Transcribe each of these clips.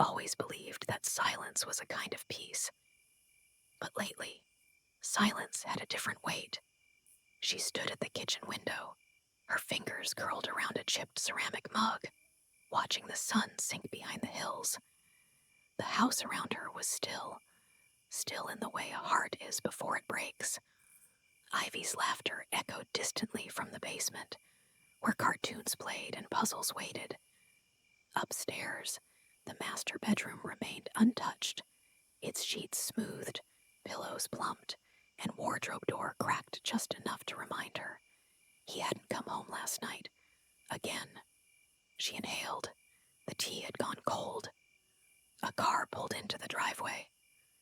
always believed that silence was a kind of peace. But lately, silence had a different weight. She stood at the kitchen window, her fingers curled around a chipped ceramic mug, watching the sun sink behind the hills. The house around her was still in the way a heart is before it breaks. Ivy's laughter echoed distantly from the basement, where cartoons played and puzzles waited. Upstairs, the master bedroom remained untouched, its sheets smoothed, pillows plumped, and wardrobe door cracked just enough to remind her he hadn't come home last night. Again. She inhaled. The tea had gone cold. A car pulled into the driveway.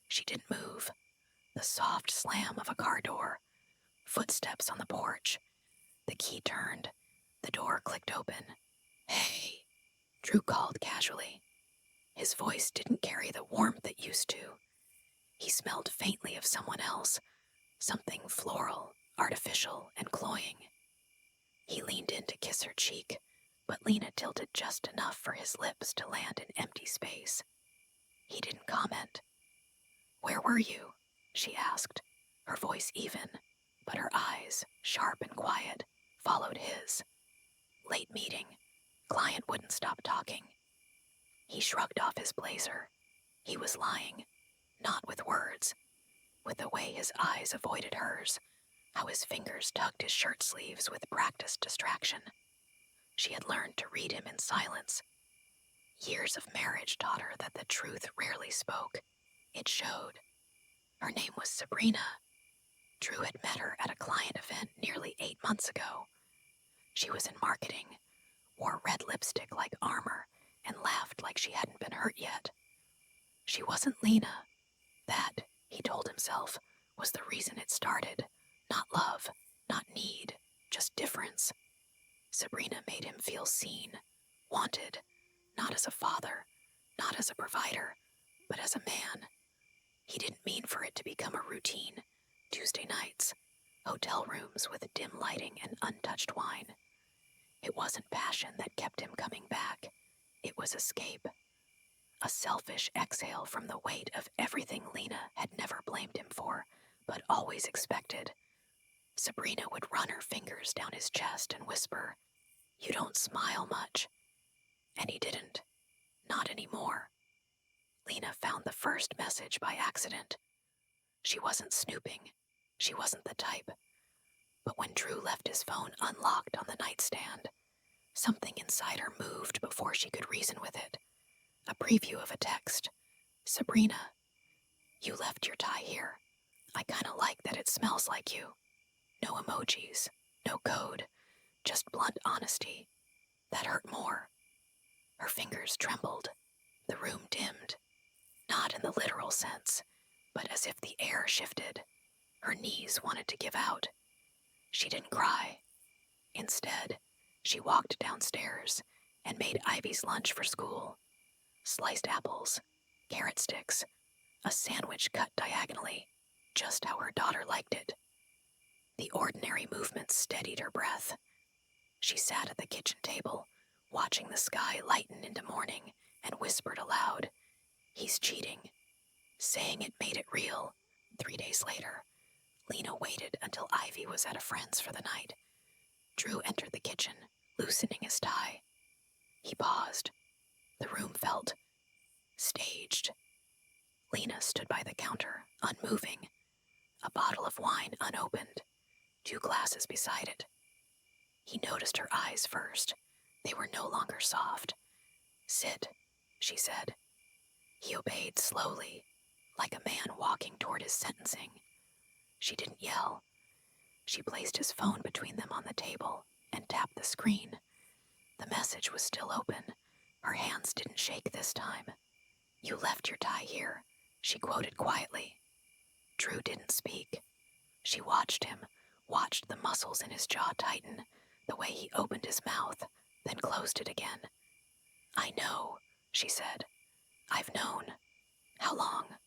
She didn't move. The soft slam of a car door. Footsteps on the porch. The key turned. The door clicked open. "Hey," Drew called casually. His voice didn't carry the warmth it used to. He smelled faintly of someone else, something floral, artificial, and cloying. He leaned in to kiss her cheek, but Lena tilted just enough for his lips to land in empty space. He didn't comment. "Where were you?" she asked, her voice even, but her eyes, sharp and quiet, followed his. "Late meeting. Client wouldn't stop talking." He shrugged off his blazer. He was lying, not with words, with the way his eyes avoided hers, how his fingers tugged his shirt sleeves with practiced distraction. She had learned to read him in silence. Years of marriage taught her that the truth rarely spoke. It showed. Her name was Sabrina. Drew had met her at a client event nearly 8 months ago. She was in marketing, wore red lipstick like armor, and laughed like she hadn't been hurt yet. She wasn't Lena. That, he told himself, was the reason it started. Not love, not need, just difference. Sabrina made him feel seen, wanted, not as a father, not as a provider, but as a man. He didn't mean for it to become a routine. Tuesday nights, hotel rooms with dim lighting and untouched wine. It wasn't passion that kept him coming back. It was escape. A selfish exhale from the weight of everything Lena had never blamed him for, but always expected. Sabrina would run her fingers down his chest and whisper, "You don't smile much." And he didn't. Not anymore. Lena found the first message by accident. She wasn't snooping. She wasn't the type. But when Drew left his phone unlocked on the nightstand, something inside her moved before she could reason with it. A preview of a text. "Sabrina, you left your tie here. I kinda like that it smells like you." No emojis, no code, just blunt honesty. That hurt more. Her fingers trembled. The room dimmed. Not in the literal sense, but as if the air shifted. Her knees wanted to give out. She didn't cry. Instead, she walked downstairs and made Ivy's lunch for school. Sliced apples, carrot sticks, a sandwich cut diagonally, just how her daughter liked it. The ordinary movements steadied her breath. She sat at the kitchen table, watching the sky lighten into morning, and whispered aloud, "He's cheating." Saying it made it real. 3 days later, Lena waited until Ivy was at a friend's for the night. Drew entered the kitchen, loosening his tie. He paused. The room felt staged. Lena stood by the counter, unmoving, a bottle of wine unopened, 2 glasses beside it. He noticed her eyes first. They were no longer soft. "Sit," she said. He obeyed slowly, like a man walking toward his sentencing. She didn't yell. She placed his phone between them on the table and tapped the screen. The message was still open. Her hands didn't shake this time. "You left your tie here," she quoted quietly. Drew didn't speak. She watched him, watched the muscles in his jaw tighten, the way he opened his mouth, then closed it again. "I know," she said. "I've known." "How long?"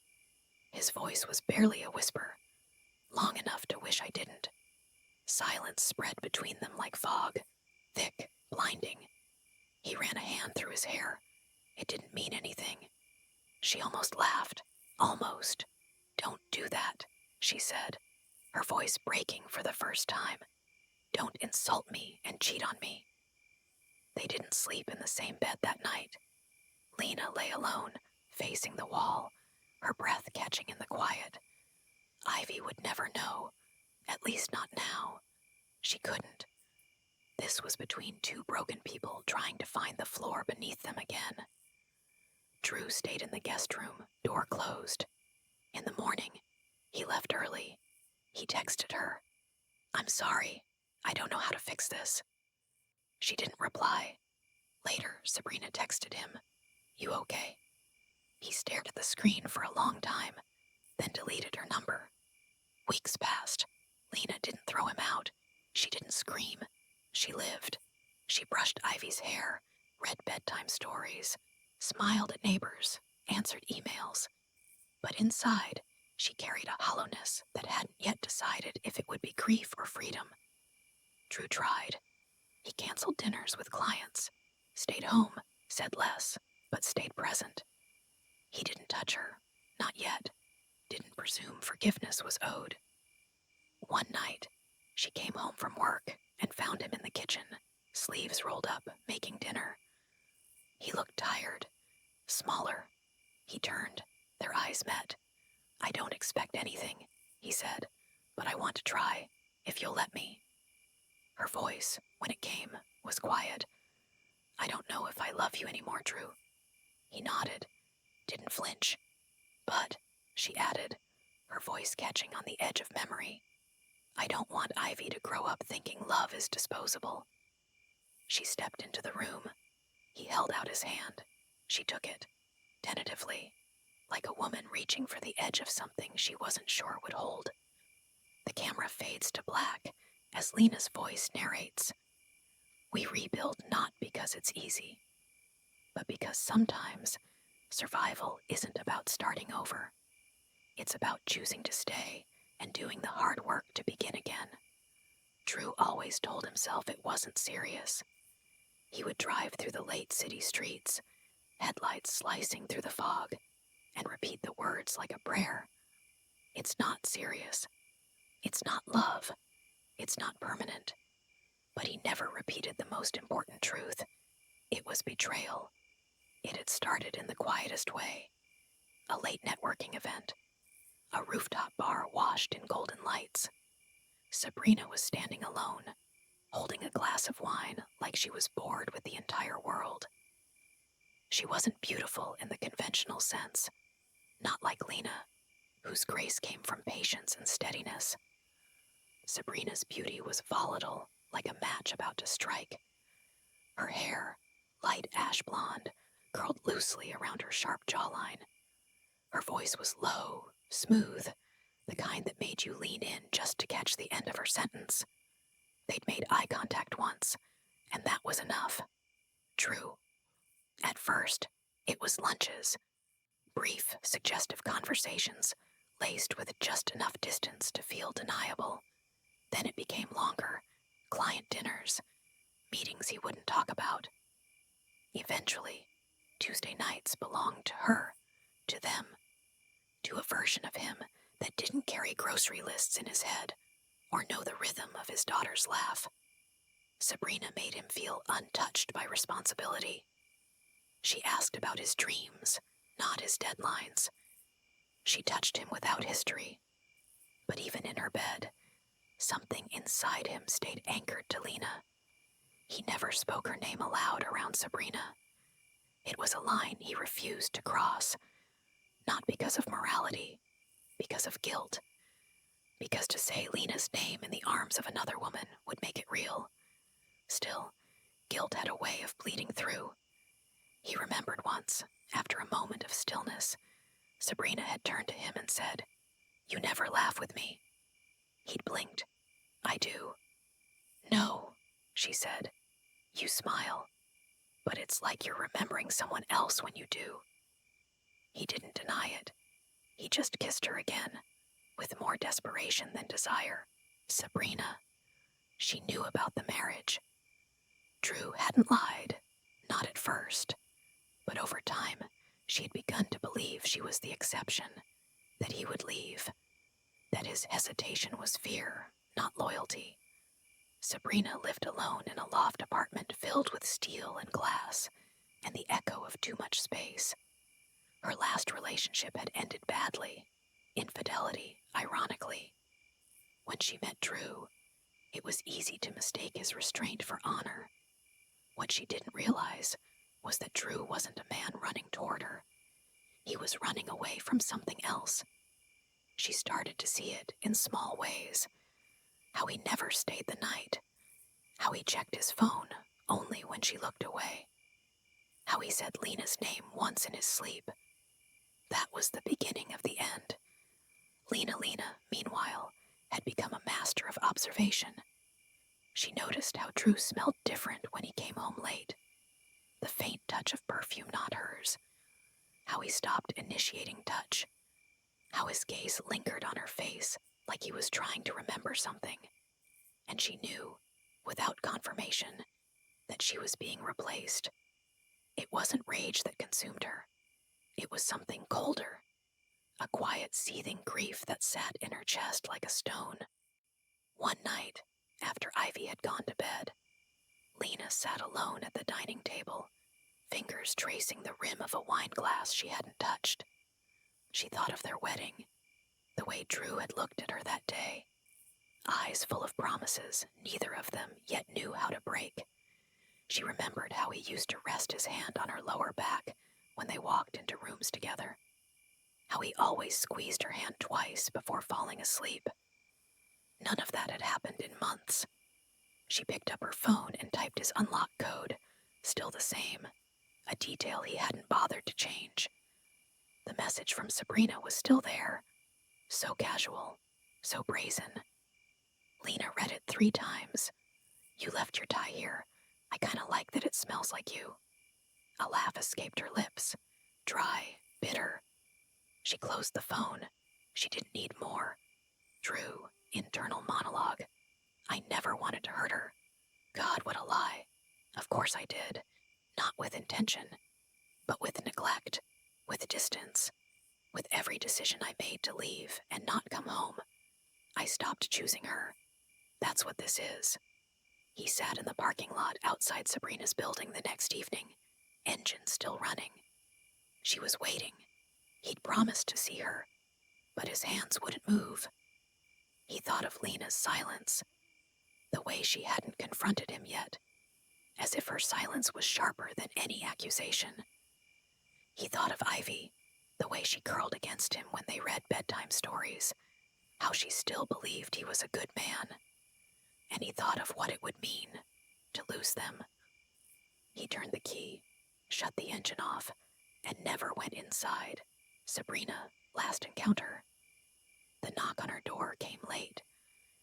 His voice was barely a whisper. "Long enough to wish I didn't." Silence spread between them like fog, thick, blinding. He ran a hand through his hair. It didn't mean anything. She almost laughed. Almost. "Don't do that," she said, her voice breaking for the first time. "Don't insult me and cheat on me." They didn't sleep in the same bed that night. Lena lay alone, facing the wall, her breath catching in the quiet. Ivy would never know, at least not now. She couldn't. This was between two broken people trying to find the floor beneath them again. Drew stayed in the guest room, door closed. In the morning, he left early. He texted her, "I'm sorry. I don't know how to fix this." She didn't reply. Later, Sabrina texted him, "You okay?" He stared at the screen for a long time, then deleted her number. Weeks passed. Lena didn't throw him out. She didn't scream. She lived. She brushed Ivy's hair, read bedtime stories, smiled at neighbors, answered emails. But inside, she carried a hollowness that hadn't yet decided if it would be grief or freedom. Drew tried. He canceled dinners with clients, stayed home, said less, but stayed present. He didn't touch her, not yet, didn't presume forgiveness was owed. One night, she came home from work and found him in the kitchen, sleeves rolled up, making dinner. He looked tired, smaller. He turned. Their eyes met. "I don't expect anything," he said, "but I want to try, if you'll let me." Her voice, when it came, was quiet. "I don't know if I love you anymore, Drew." He nodded, didn't flinch. "But," she added, her voice catching on the edge of memory, "I don't want Ivy to grow up thinking love is disposable." She stepped into the room. He held out his hand. She took it, tentatively, like a woman reaching for the edge of something she wasn't sure would hold. The camera fades to black as Lena's voice narrates, "We rebuild not because it's easy, but because sometimes survival isn't about starting over. It's about choosing to stay and doing the hard work to begin again." Drew always told himself it wasn't serious. He would drive through the late city streets, headlights slicing through the fog, and repeat the words like a prayer. It's not serious. It's not love. It's not permanent. But he never repeated the most important truth. It was betrayal. It had started in the quietest way. A late networking event. A rooftop bar washed in golden lights. Sabrina was standing alone, holding a glass of wine like she was bored with the entire world. She wasn't beautiful in the conventional sense, not like Lena, whose grace came from patience and steadiness. Sabrina's beauty was volatile, like a match about to strike. Her hair, light ash blonde, curled loosely around her sharp jawline. Her voice was low, smooth, the kind that made you lean in just to catch the end of her sentence. They'd made eye contact once, and that was enough. True. At first, it was lunches. Brief, suggestive conversations, laced with just enough distance to feel deniable. Then it became longer, client dinners, meetings he wouldn't talk about. Eventually, Tuesday nights belonged to her, to them, to a version of him that didn't carry grocery lists in his head or know the rhythm of his daughter's laugh. Sabrina made him feel untouched by responsibility. She asked about his dreams, not his deadlines. She touched him without history. But even in her bed, something inside him stayed anchored to Lena. He never spoke her name aloud around Sabrina. It was a line he refused to cross, not because of morality, because of guilt. Because to say Lena's name in the arms of another woman would make it real. Still, guilt had a way of bleeding through. He remembered once, after a moment of stillness, Sabrina had turned to him and said, "You never laugh with me." He'd blinked. "I do." "No," she said. "You smile. But it's like you're remembering someone else when you do." He didn't deny it. He just kissed her again, with more desperation than desire. Sabrina. She knew about the marriage. Drew hadn't lied, not at first. But over time, She had begun to believe she was the exception, that he would leave, that his hesitation was fear, not loyalty. Sabrina lived alone in a loft apartment filled with steel and glass and the echo of too much space. Her last relationship had ended badly. Infidelity, ironically. When she met Drew, it was easy to mistake his restraint for honor. What she didn't realize was that Drew wasn't a man running toward her. He was running away from something else. She started to see it in small ways. How he never stayed the night. How he checked his phone only when she looked away. How he said Lena's name once in his sleep. That was the beginning of the end. Lena, meanwhile, had become a master of observation. She noticed how Drew smelled different when he came home late. The faint touch of perfume not hers. How he stopped initiating touch. How his gaze lingered on her face like he was trying to remember something. And she knew, without confirmation, that she was being replaced. It wasn't rage that consumed her. It was something colder. A quiet, seething grief that sat in her chest like a stone. One night, after Ivy had gone to bed, Lena sat alone at the dining table, fingers tracing the rim of a wine glass she hadn't touched. She thought of their wedding, the way Drew had looked at her that day. Eyes full of promises neither of them yet knew how to break. She remembered how he used to rest his hand on her lower back when they walked into rooms together. How he always squeezed her hand twice before falling asleep. None of that had happened in months. She picked up her phone and typed his unlock code, still the same, a detail he hadn't bothered to change. The message from Sabrina was still there, so casual, so brazen. Lena read it 3 times. You left your tie here. I kinda like that it smells like you. A laugh escaped her lips, dry, bitter. She closed the phone. She didn't need more. Drew, internal monologue. I never wanted to hurt her. God, what a lie. Of course I did. Not with intention, but with neglect, with distance, with every decision I made to leave and not come home. I stopped choosing her. That's what this is. He sat in the parking lot outside Sabrina's building the next evening, engine still running. She was waiting. He'd promised to see her, but his hands wouldn't move. He thought of Lena's silence, the way she hadn't confronted him yet, as if her silence was sharper than any accusation. He thought of Ivy, the way she curled against him when they read bedtime stories, how she still believed he was a good man. And he thought of what it would mean to lose them. He turned the key, shut the engine off, and never went inside. Sabrina, last encounter. The knock on her door came late.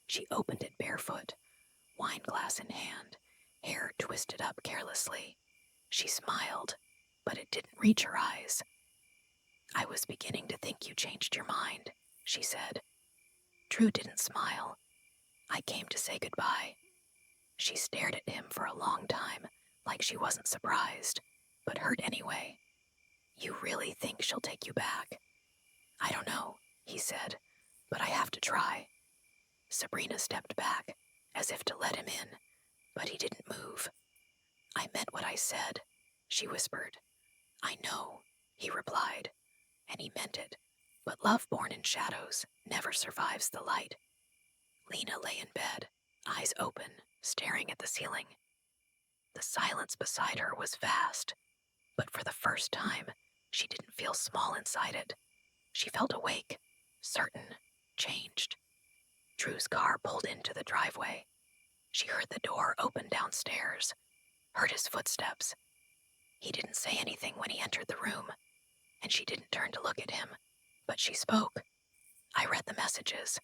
She opened it barefoot, wine glass in hand, hair twisted up carelessly. She smiled, but it didn't reach her eyes. I was beginning to think you changed your mind, she said. Drew didn't smile. I came to say goodbye. She stared at him for a long time, like she wasn't surprised, but hurt anyway. You really think she'll take you back? I don't know, he said, but I have to try. Sabrina stepped back, as if to let him in, but he didn't move. I meant what I said, she whispered. I know, he replied, and he meant it, but love born in shadows never survives the light. Lena lay in bed, eyes open, staring at the ceiling. The silence beside her was vast, but for the first time, she didn't feel small inside it. She felt awake, certain, changed. Drew's car pulled into the driveway. She heard the door open downstairs, heard his footsteps. He didn't say anything when he entered the room, and she didn't turn to look at him, but she spoke. I read the messages.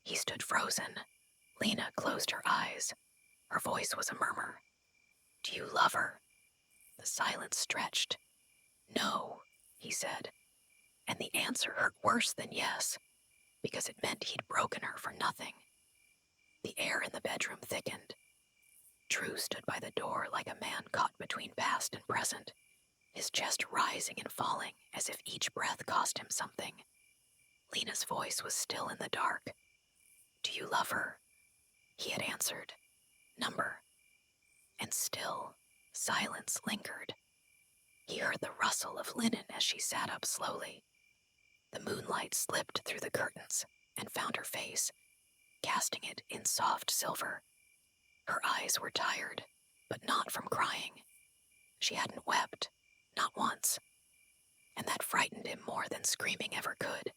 He stood frozen. Lena closed her eyes. Her voice was a murmur. Do you love her? The silence stretched. No, he said, and the answer hurt worse than yes, because it meant he'd broken her for nothing. The air in the bedroom thickened. Drew stood by the door like a man caught between past and present. his chest rising and falling as if each breath cost him something. Lena's voice was still in the dark. "Do you love her?" He had answered. "Number." And still, silence lingered. He heard the rustle of linen as she sat up slowly. The moonlight slipped through the curtains and found her face, casting it in soft silver. Her eyes were tired, but not from crying. She hadn't wept, not once, and that frightened him more than screaming ever could.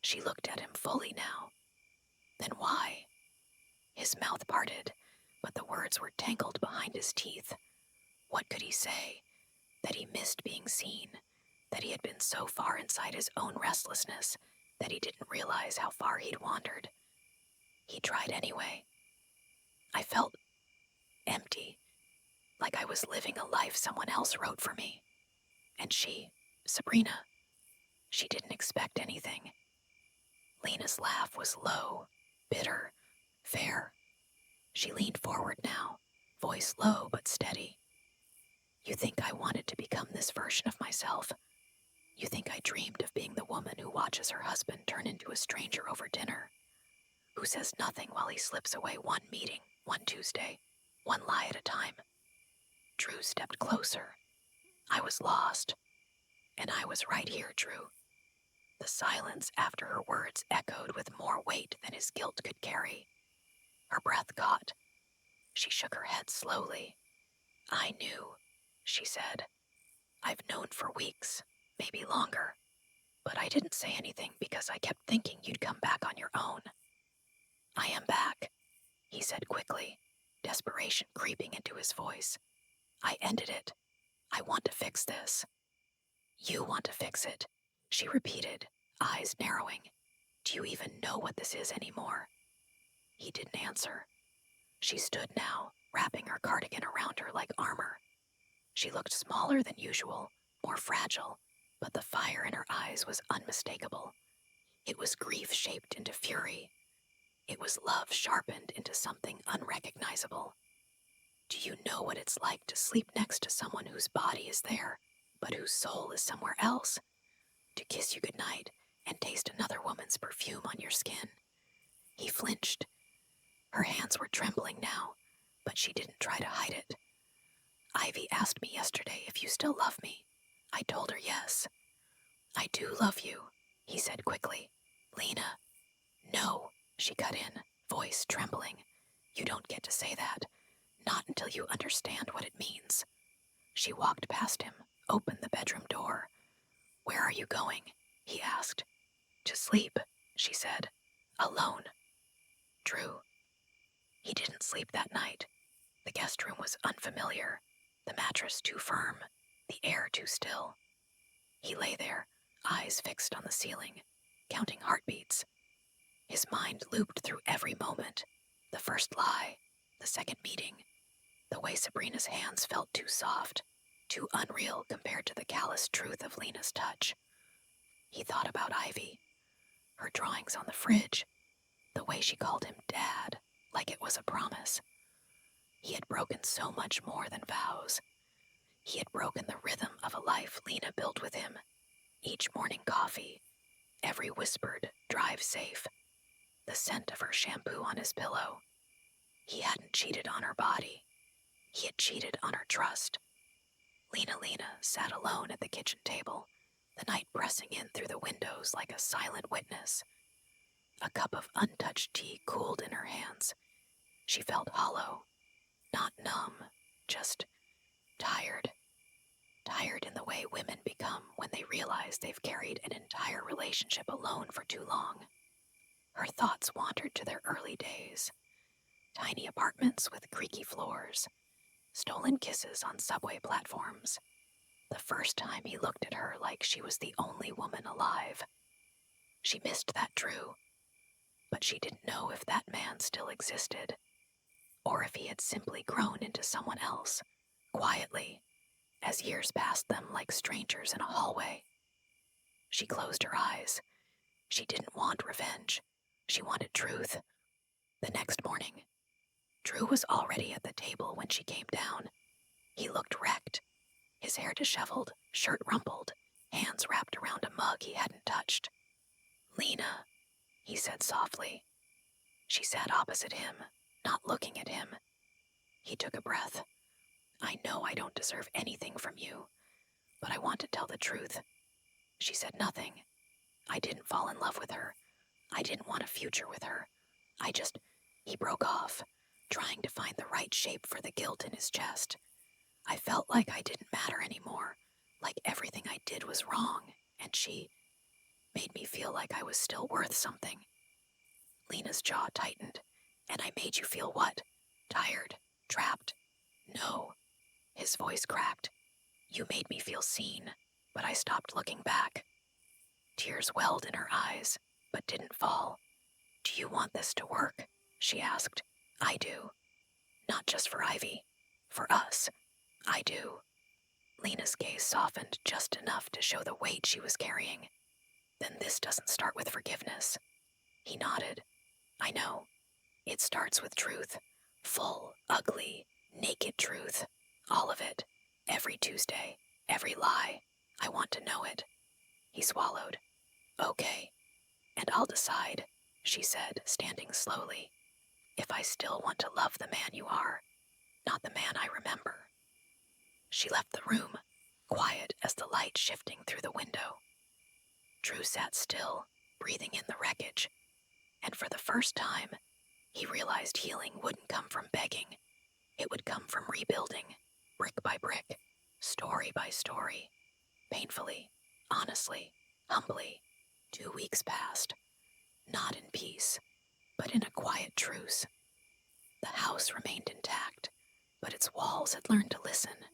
She looked at him fully now. Then why? His mouth parted, but the words were tangled behind his teeth. What could he say? That he missed being seen, that he had been so far inside his own restlessness that he didn't realize how far he'd wandered. He tried anyway. "I felt empty, like I was living a life someone else wrote for me. And she, Sabrina, she didn't expect anything." Lena's laugh was low, bitter, fair. She leaned forward now, voice low but steady. "You think I wanted to become this version of myself? You think I dreamed of being the woman who watches her husband turn into a stranger over dinner, who says nothing while he slips away one meeting, one Tuesday, one lie at a time?" Drew stepped closer. "I was lost. And I was right here, Drew." The silence after her words echoed with more weight than his guilt could carry. Her breath caught. She shook her head slowly. "I knew," she said. "I've known for weeks, maybe longer. But I didn't say anything because I kept thinking you'd come back on your own." "I am back," he said quickly, desperation creeping into his voice. "I ended it. I want to fix this." "You want to fix it," she repeated, eyes narrowing. "Do you even know what this is anymore?" He didn't answer. She stood now, wrapping her cardigan around her like armor. She looked smaller than usual, more fragile, but the fire in her eyes was unmistakable. It was grief shaped into fury. It was love sharpened into something unrecognizable. "Do you know what it's like to sleep next to someone whose body is there, but whose soul is somewhere else? To kiss you goodnight and taste another woman's perfume on your skin?" He flinched. Her hands were trembling now, but she didn't try to hide it. "Ivy asked me yesterday if you still love me. I told her yes." "I do love you," he said quickly. "Lena." "No," she cut in, voice trembling. "You don't get to say that. Not until you understand what it means." She walked past him, opened the bedroom door. "Where are you going?" he asked. "To sleep," she said. "Alone." Drew. He didn't sleep that night. The guest room was unfamiliar, the mattress too firm, the air too still. He lay there, eyes fixed on the ceiling, counting heartbeats. His mind looped through every moment, the first lie, the second meeting, the way Sabrina's hands felt too soft, too unreal compared to the callous truth of Lena's touch. He thought about Ivy, her drawings on the fridge, the way she called him Dad, like it was a promise. He had broken so much more than vows. He had broken the rhythm of a life Lena built with him. Each morning coffee, every whispered, "drive safe," the scent of her shampoo on his pillow. He hadn't cheated on her body. He had cheated on her trust. Lena sat alone at the kitchen table, the night pressing in through the windows like a silent witness. A cup of untouched tea cooled in her hands. She felt hollow, not numb, just tired. Tired in the way women become when they realize they've carried an entire relationship alone for too long. Her thoughts wandered to their early days. Tiny apartments with creaky floors, stolen kisses on subway platforms. The first time he looked at her like she was the only woman alive. She missed that Drew, but she didn't know if that man still existed, or if he had simply grown into someone else, quietly, as years passed them like strangers in a hallway. She closed her eyes. She didn't want revenge. She wanted truth. The next morning, Drew was already at the table when she came down. He looked wrecked. his hair disheveled, shirt rumpled, hands wrapped around a mug he hadn't touched. "Lena," he said softly. She sat opposite him, not looking at him. He took a breath. "I know I don't deserve anything from you, but I want to tell the truth." She said nothing. "I didn't fall in love with her. I didn't want a future with her. He broke off, trying to find the right shape for the guilt in his chest. "I felt like I didn't matter anymore, like everything I did was wrong, and she made me feel like I was still worth something." Lena's jaw tightened. "And I made you feel what? Tired? Trapped?" "No." His voice cracked. "You made me feel seen, but I stopped looking back." Tears welled in her eyes, but didn't fall. "Do you want this to work?" she asked. "I do. Not just for Ivy. For us. I do." Lena's gaze softened just enough to show the weight she was carrying. "Then this doesn't start with forgiveness." He nodded. "I know. It starts with truth. Full, ugly, naked truth. All of it. Every Tuesday. Every lie. I want to know it." He swallowed. "Okay. And I'll decide," she said, standing slowly, "if I still want to love the man you are, not the man I remember." She left the room, quiet as the light shifting through the window. Drew sat still, breathing in the wreckage, and for the first time, he realized healing wouldn't come from begging. It would come from rebuilding, brick by brick, story by story, painfully, honestly, humbly. 2 weeks passed, not in peace, but in a quiet truce. The house remained intact, but its walls had learned to listen.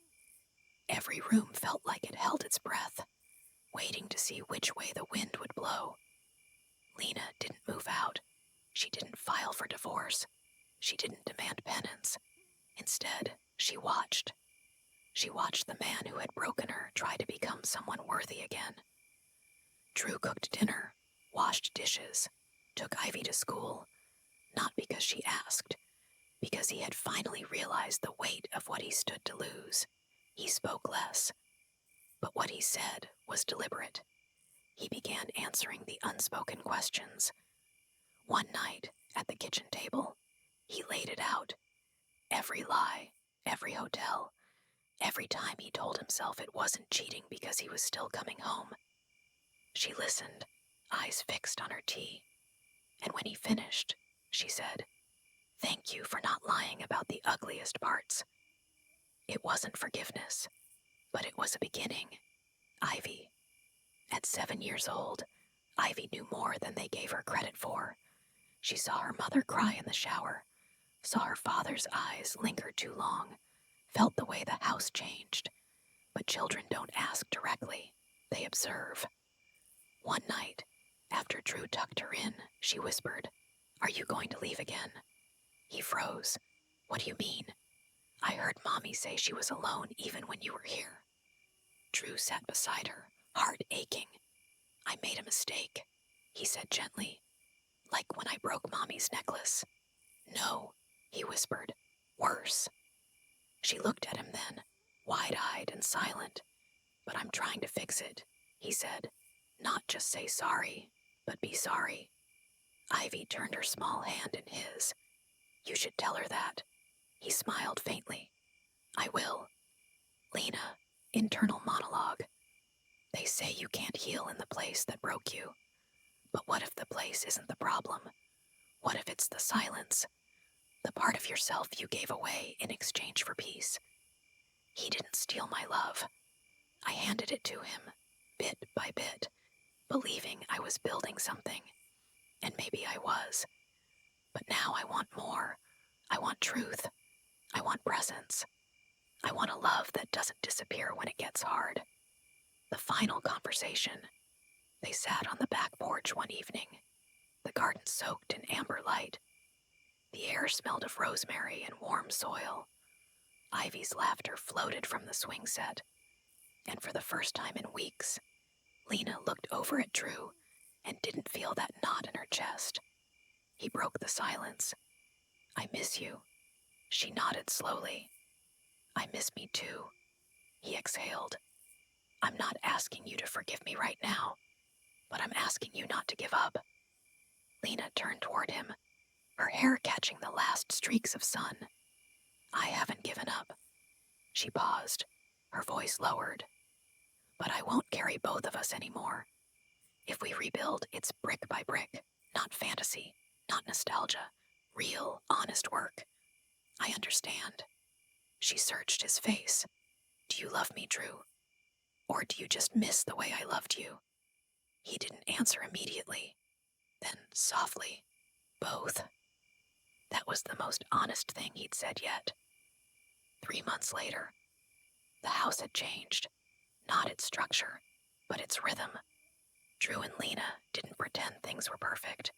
Every room felt like it held its breath, waiting to see which way the wind would blow. Lena didn't move out. She didn't file for divorce. She didn't demand penance. Instead, she watched. She watched the man who had broken her try to become someone worthy again. Drew cooked dinner, washed dishes, took Ivy to school, not because she asked, because he had finally realized the weight of what he stood to lose. He spoke less, but what he said was deliberate. He began answering the unspoken questions. One night, at the kitchen table, he laid it out. Every lie, every hotel, every time he told himself it wasn't cheating because he was still coming home. She listened, eyes fixed on her tea. And when he finished, she said, "Thank you for not lying about the ugliest parts." It wasn't forgiveness, but it was a beginning. Ivy. At 7 years old, Ivy knew more than they gave her credit for. She saw her mother cry in the shower, saw her father's eyes linger too long, felt the way the house changed. But children don't ask directly, they observe. One night, after Drew tucked her in, she whispered, "Are you going to leave again?" He froze. "What do you mean?" "I heard Mommy say she was alone even when you were here." Drew sat beside her, heart aching. "I made a mistake," he said gently, "like when I broke Mommy's necklace." "No," he whispered, "worse." She looked at him then, wide-eyed and silent. "But I'm trying to fix it," he said. "Not just say sorry, but be sorry." Ivy turned her small hand in his. "You should tell her that." He smiled faintly. "I will." Lena, internal monologue. "They say you can't heal in the place that broke you. But what if the place isn't the problem? What if it's the silence? The part of yourself you gave away in exchange for peace? He didn't steal my love. I handed it to him, bit by bit, believing I was building something. And maybe I was. But now I want more. I want truth. I want presence. I want a love that doesn't disappear when it gets hard." The final conversation. They sat on the back porch one evening, the garden soaked in amber light. The air smelled of rosemary and warm soil. Ivy's laughter floated from the swing set, and for the first time in weeks, Lena looked over at Drew and didn't feel that knot in her chest. He broke the silence. "I miss you." She nodded slowly. "I miss me too." he exhaled. I'm not asking you to forgive me right now, but I'm asking you not to give up. Lena turned toward him, her hair catching the last streaks of sun. I haven't given up. She paused, her voice lowered. But I won't carry both of us anymore. If we rebuild, it's brick by brick, not fantasy, not nostalgia, real, honest work. I understand. She searched his face. Do you love me, Drew? Or do you just miss the way I loved you? He didn't answer immediately. Then, softly, both. That was the most honest thing he'd said yet. 3 months later, the house had changed. Not its structure, but its rhythm. Drew and Lena didn't pretend things were perfect.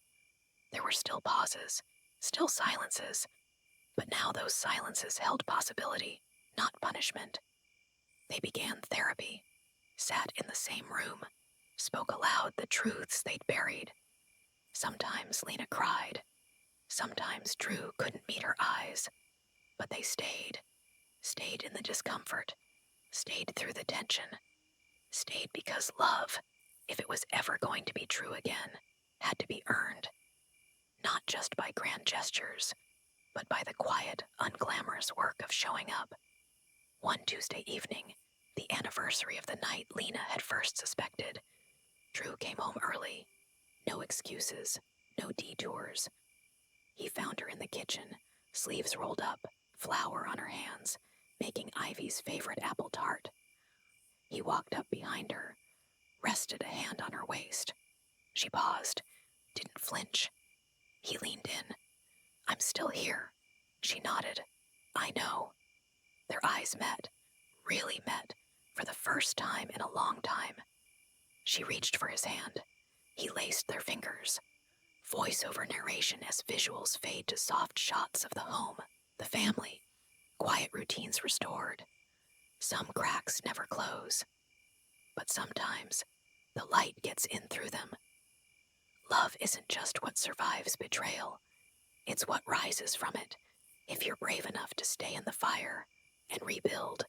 There were still pauses, still silences, but now those silences held possibility, not punishment. They began therapy, sat in the same room, spoke aloud the truths they'd buried. Sometimes Lena cried. Sometimes Drew couldn't meet her eyes. But they stayed in the discomfort, stayed through the tension, stayed because love, if it was ever going to be true again, had to be earned. Not just by grand gestures, but by the quiet, unglamorous work of showing up. One Tuesday evening, the anniversary of the night Lena had first suspected, Drew came home early. No excuses, no detours. He found her in the kitchen, sleeves rolled up, flour on her hands, making Ivy's favorite apple tart. He walked up behind her, rested a hand on her waist. She paused, didn't flinch. He leaned in. I'm still here. She nodded. I know. Their eyes met, really met, for the first time in a long time. She reached for his hand. He laced their fingers. Voice-over narration as visuals fade to soft shots of the home, the family, quiet routines restored. Some cracks never close. But sometimes, the light gets in through them. Love isn't just what survives betrayal. It's what rises from it, if you're brave enough to stay in the fire and rebuild.